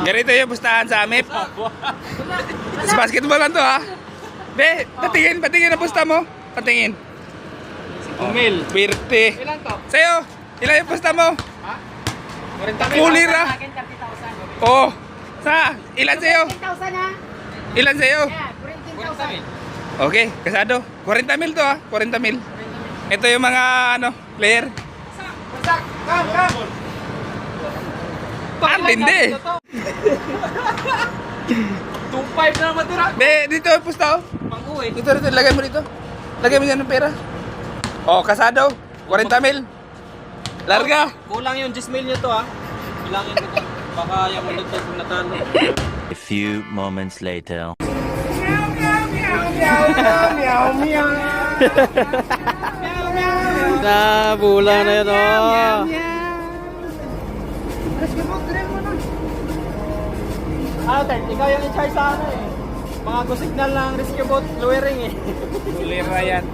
Ganito yung pustahan sa AMIP. Sa basketball lang to ha. Be, patingin ang pusta mo. Patingin. Umil. Pirte. Ilan to? Sa'yo, ilan yung pusta mo? Ha? 40 Kulir ha. Sa akin, 30,000. Oh. Ilan sa'yo? 10,000 ha? Ilan sa'yo? Yeah, 40 Okay, kasado. 40 mil to ha. 40 mil. Ito yung mga player. Wasak! Kam! Ang tindi. 2.5 na naman tira. Be, dito yung pusta oh. Pang-uwi. Dito, lagay mo dito. Lagay mo dyan ng pera. Oh, kasado. 40 mil. Larga. Kulang yung 10 mil nyo to ha. Bilangin ko to. Baka yung ulit to kung natalo. A few moments later. Nabulang na yun oh. Ikaw yung in-charge sa ano eh. Mga go-signal ng rescue boat lowering eh. Kulira yan.